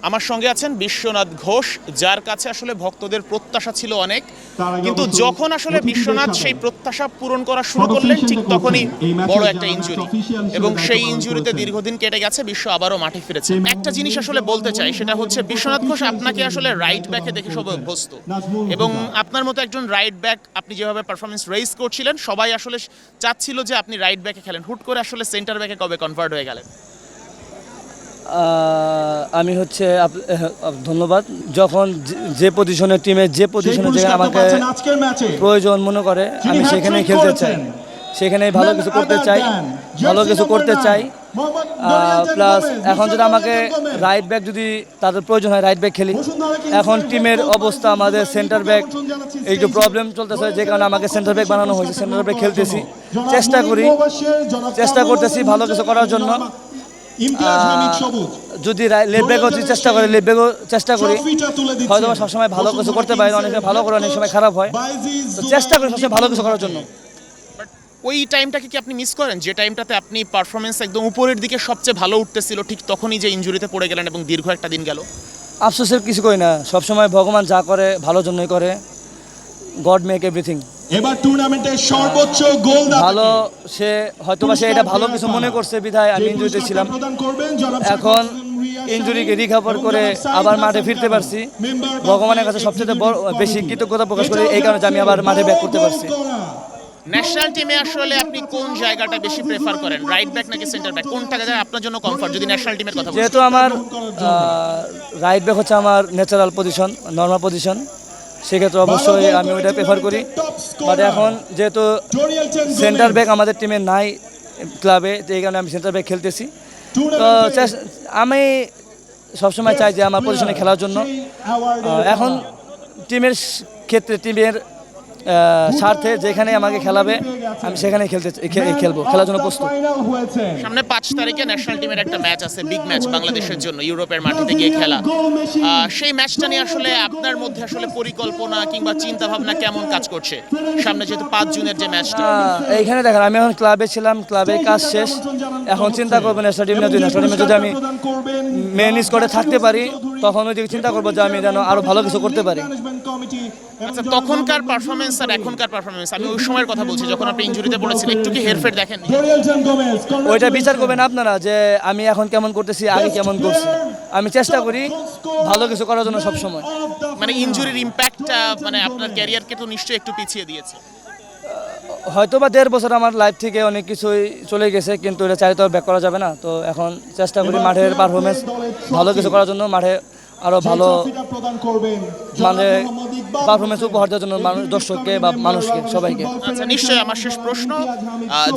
আমার সঙ্গে আছেন বিশ্বনাথ ঘোষ, যার কাছে আসলে ভক্তদের প্রত্যাশা ছিল অনেক, কিন্তু যখন আসলে বিশ্বনাথ সেই প্রত্যাশা পূরণ করা শুরু করলেন ঠিক তখনই বড় একটা ইনজুরি, এবং সেই ইনজুরিতে দীর্ঘদিন কেটে গেছে, বিশ্ব আবারও মাঠে ফিরেছে। একটা জিনিস আসলে বলতে চাই, সেটা হচ্ছে বিশ্বনাথ ঘোষ আপনাকে আসলে রাইট ব্যাকে দেখে সবাই অভ্যস্ত, এবং আপনার মতো একজন রাইট ব্যাক আপনি যেভাবে পারফরমেন্স রেইজ করছিলেন সবাই আসলে চাচ্ছিল যে আপনি রাইট ব্যাকে খেলেন, হুট করে আসলে সেন্টার ব্যাকে কবে কনভার্ট হয়ে গেলেন? আমি হচ্ছে ধন্যবাদ। যখন যে পজিশনে টিমে যে পজিশনে আমাকে প্রয়োজন মনে করে আমি সেখানেই খেলতে চাই, সেখানেই ভালো কিছু করতে চাই, প্লাস এখন যদি আমাকে রাইট ব্যাক যদি তাদের প্রয়োজন হয় রাইট ব্যাক খেলি। এখন টিমের অবস্থা আমাদের সেন্টার ব্যাক একটু প্রবলেম চলতেছে, যে কারণে আমাকে সেন্টার ব্যাক বানানো হয়েছে। সেন্টার ব্যাক খেলতেছি, চেষ্টা করতেছি ভালো কিছু করার জন্য। যদি লেফট ব্যাকও চেষ্টা করি, হয়তো সবসময় ভালো কিছু করতে পারি, অনেক ভালো করে অনেক সময় খারাপ হয়, তো চেষ্টা করি সবসময় ভালো কিছু করার জন্য। ওই টাইমটাকে কি আপনি মিস করেন, যে টাইমটাতে আপনি পারফরমেন্স একদম উপরের দিকে সবচেয়ে ভালো উঠতেছিল, ঠিক তখনই যে ইনজুরিতে পড়ে গেলেন এবং দীর্ঘ একটা দিন গেল? আফসোসের কিছু করি না, সবসময় ভগবান যা করে ভালোর জন্যই করে। God make everything. এবার টুর্নামেন্টের সর্বোচ্চ গোল ভালো, সে হয়তোবা সে এটা ভালো কিছু মনে করছে বিধায় আমি ইনজুরিতে ছিলাম। এখন ইনজুরিকে রিকভার করে আবার মাঠে ফিরতে পারছি। ভগবানের কাছে সবচেয়ে বেশি কৃতজ্ঞতা প্রকাশ করি এই কারণে আমি আবার মাঠে ব্যাক করতে পারছি। ন্যাশনাল টিমে আসলে আপনি কোন জায়গাটা বেশি প্রেফার করেন, রাইট ব্যাক নাকি সেন্টার ব্যাক? কোনটা জায়গায় আপনার জন্য কমফর্ট, যদি ন্যাশনাল টিমের কথা বলেন? যেহেতু আমার রাইট ব্যাক হচ্ছে আমার ন্যাচারাল পজিশন, নর্মাল পজিশন, সেক্ষেত্রে অবশ্যই আমি ওইটা প্রেফার করি। বাট এখন যেহেতু সেন্টার ব্যাক আমাদের টিমে নাই ক্লাবে, এই কারণে আমি সেন্টার ব্যাক খেলতেছি। তো আমি সবসময় চাই যে আমার পজিশনে খেলার জন্য। এখন টিমের ক্ষেত্রে, টিমের স্বার্থে যেখানে আমাকে খেলাবে আমি সেখানে খেলবো, খেলার জন্য প্রস্তুত। সামনে 5 তারিখে ন্যাশনাল টিমের একটা ম্যাচ আছে, বিগ ম্যাচ বাংলাদেশের জন্য, ইউরোপের মাটিতে গিয়ে খেলা। সেই ম্যাচটা নিয়ে আসলে আপনার মধ্যে আসলে পরিকল্পনা কিংবা চিন্তা ভাবনা কেমন কাজ করছে? সামনে যেহেতু 5 জুনের যে ম্যাচটা, এইখানে দেখেন আমি এখন ক্লাবে ছিলাম, ক্লাবের কাজ শেষ, এখন চিন্তা করবো ন্যাশনাল টিমে যদি আমি মেন স্কোয়াডে থাকতে পারি তখন ওই দিকে চিন্তা করবো যে আমি যেন আরো ভালো কিছু করতে পারি। আচ্ছা, তখনকার পারফরমেন্স আর এখনকার পারফরমেন্স, আমি ওই সময়ের কথা বলছি যখন আপনি ইনজুরিতে পড়েছিলেন, একটু কি হেরফের দেখেন? ওইটা বিচার করবেন আপনারা যে আমি এখন কেমন করতেছি, আগে কেমন করছি। আমি চেষ্টা করি ভালো কিছু করার জন্য সব সময়। মানে ইনজুরির ইম্প্যাক্টটা মানে আপনার ক্যারিয়ারকে তো নিশ্চয়ই একটু পিছিয়ে দিয়েছে। হয়তো বা 1.5 বছর আমার লাইফ থেকে অনেক কিছুই চলে গেছে, কিন্তু এটা চাইলে তো ব্যাক করা যাবে না। তো এখন চেষ্টা করি মাঠের পারফরমেন্স ভালো কিছু করার জন্য, মাঠে আরো ভালো মানে পারফরমেন্স উপহার দেওয়ার জন্য দর্শককে বা মানুষকে, সবাইকে। আচ্ছা, নিশ্চয়ই আমার শেষ প্রশ্ন,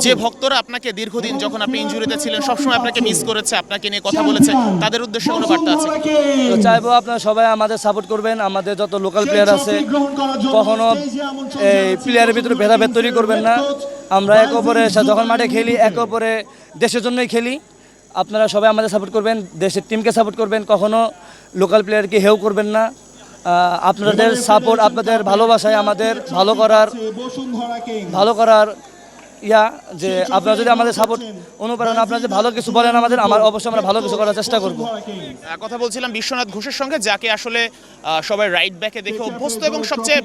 যে ভক্তরা আপনাকে দীর্ঘদিন যখন আপনি ইনজুরিতে ছিলেন সবসময় আপনাকে মিস করেছে, আপনাকে নিয়ে কথা বলেছে, তাদের উদ্দেশ্যে কোনো বার্তা আছে? তো চাইবো আপনারা সবাই আমাদের সাপোর্ট করবেন, আমাদের যত লোকাল প্লেয়ার আছে কখনো এই প্লেয়ারের ভিতরে ভেদাভেদ তৈরি করবেন না। আমরা একে অপরে যখন মাঠে খেলি একে অপরে দেশের জন্যই খেলি। আপনারা সবাই আমাদের সাপোর্ট করবেন, দেশের টিমকে সাপোর্ট করবেন, কখনো লোকাল প্লেয়ারকে হেও করবেন না। আপনাদের সাপোর্ট, আপনাদের ভালোবাসায় আমাদের ভালো করার যে আপনারা যদি আমাদের সাপোর্ট অনুপ্রেরণা, আপনারা যদি ভালো কিছু বলেন আমার অবশ্যই আমরা ভালো কিছু করার চেষ্টা করব। কথা বলছিলাম বিশ্বনাথ ঘোষের সঙ্গে, যাকে আসলে সবাই রাইট ব্যাকে দেখে অভ্যস্ত, এবং সবচেয়ে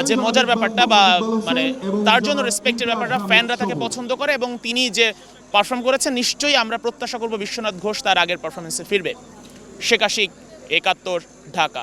যে মজার ব্যাপারটা বা মানে তার জন্য রেসপেক্টের ব্যাপারটা, ফ্যানরা তাকে পছন্দ করে, এবং তিনি যে পারফর্ম করেছেন নিশ্চয়ই আমরা প্রত্যাশা করব বিশ্বনাথ ঘোষ তার আগের পারফরমেন্সে ফিরবে। শেখ আশিক, 71, ঢাকা।